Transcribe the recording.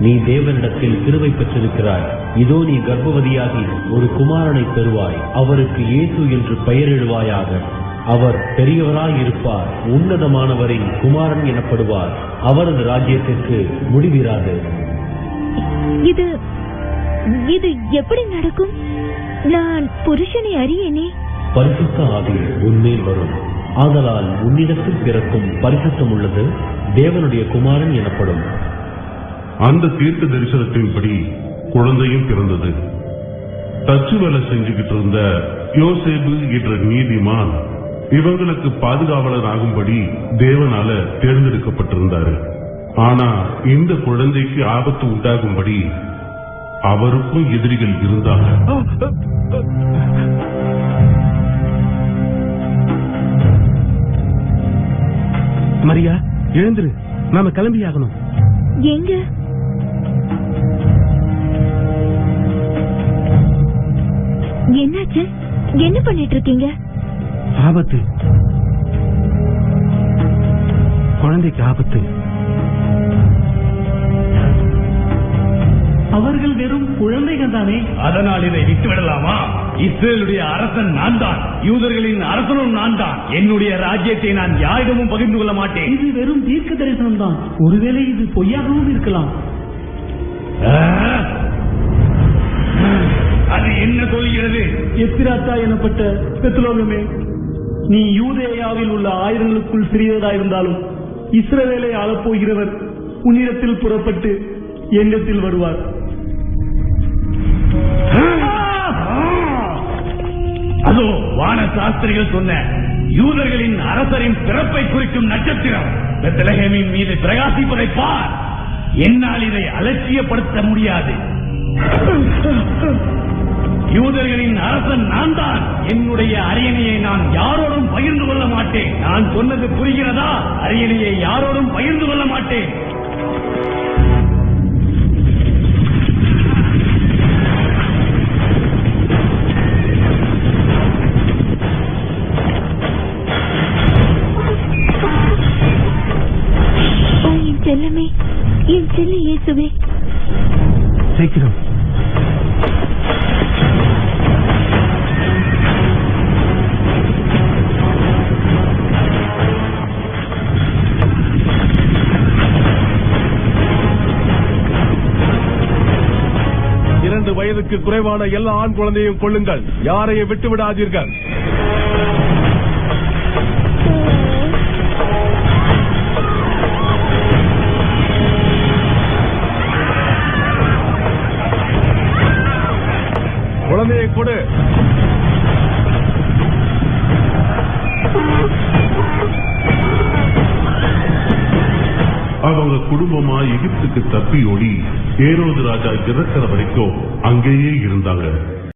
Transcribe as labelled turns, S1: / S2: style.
S1: நீ தேவனிடத்தில் கிருபை பெற்றிருக்கிறாய். இதோ நீ கர்ப்பவதியாகி ஒரு குமாரனை பெறுவாய். அவருக்கு இயேசு என்று பெயரிடுவாயாக. அவர் பெரியவராய் இருப்பார். உன்னதமானவரின் குமாரன் எனப்படுவார். அவரது ராஜ்யத்திற்கு முடிவிராது.
S2: இது எப்படி நடக்கும்? நான் புருஷனை அறியேனே.
S1: பரிசுத்த ஆவி உன்மேல் வரும். ஆதலால் உன்னிடத்தில் பிறக்கும் பரிசுத்தம் உள்ளது தேவனுடைய குமாரன் எனப்படும்.
S3: அந்த தீர்க்க தரிசனத்தின்படி குழந்தையும் பிறந்தது. தச்சு வேலை செஞ்சுக்கிட்டு இருந்த யோசேப்பு என்ற நீதிமான் இவங்களுக்கு பாதுகாவலர் ஆகும்படி தேவனால தேர்ந்தெடுக்கப்பட்டிருந்தாரு. ஆனா இந்த குழந்தைக்கு ஆபத்து உண்டாகும்படி அவருக்கும் எதிரிகள் இருந்தாங்க.
S4: மரியா, எழுந்துரு, நாம கிளம்பியாகணும்.
S2: எங்க? என்னாச்சு? என்ன பண்ணிட்டு இருக்கீங்க?
S4: ஆபத்து, குழந்தைக்கு ஆபத்து.
S5: அவர்கள் வெறும் குழந்தைகள் தானே.
S6: அதனால் இதை விட்டுவிடலாமா? இஸ்ரேலுடைய அரசன் நான் தான், யூதர்களின் அரசனும் நான் தான். என்னுடைய ராஜ்யத்தை நான் யாரிடமும் பகிர்ந்து கொள்ள மாட்டேன்.
S5: இது வெறும் தீர்க்க தரிசனம் தான். ஒருவேளை இது பொய்யாகவும் இருக்கலாம்.
S6: அது என்ன சொல்கிறது?
S5: எத்திராத்தா எனப்பட்ட பெத்லோகமே, நீ யூதேயாவில் உள்ள ஆயிரங்களுக்குள் சிறியதாயிருந்தாலும் இஸ்ரவேலை ஆளப்போகிறவர் உன்னிடத்தில் புறப்பட்டு என்னிடத்தில் வருவார்.
S6: அதோ வான சாஸ்திரிகள் சொன்ன யூதர்களின் அரசரின் பிறப்பை குறிக்கும் நட்சத்திரம் பெத்லகேமின் மீது பிரகாசிப்பதை பார். என்னால் இதை அலட்சியப்படுத்த முடியாது. யூதர்களின் அரசன் நான் தான். என்னுடைய அரியணையை நான் யாரோடும் பகிர்ந்து கொள்ள மாட்டேன். நான் சொன்னது புரிகிறதா? அரியணையை யாரோடும் பகிர்ந்து கொள்ள மாட்டேன்.
S2: செல்லமே, என் செல்ல இயேசுவே,
S4: சீக்கிரம்.
S7: வயதுக்கு குறைவான எல்லா ஆண் குழந்தையும் கொள்ளுங்கள். யாரையும் விட்டு விடாதீர்கள். குழந்தையை கொடு.
S3: அவங்க குடும்பமா எகிப்துக்கு தப்பி ஓடி ஏரோது ராஜா இறக்கிற வரைக்கும் அங்கேயே இருந்தாங்க.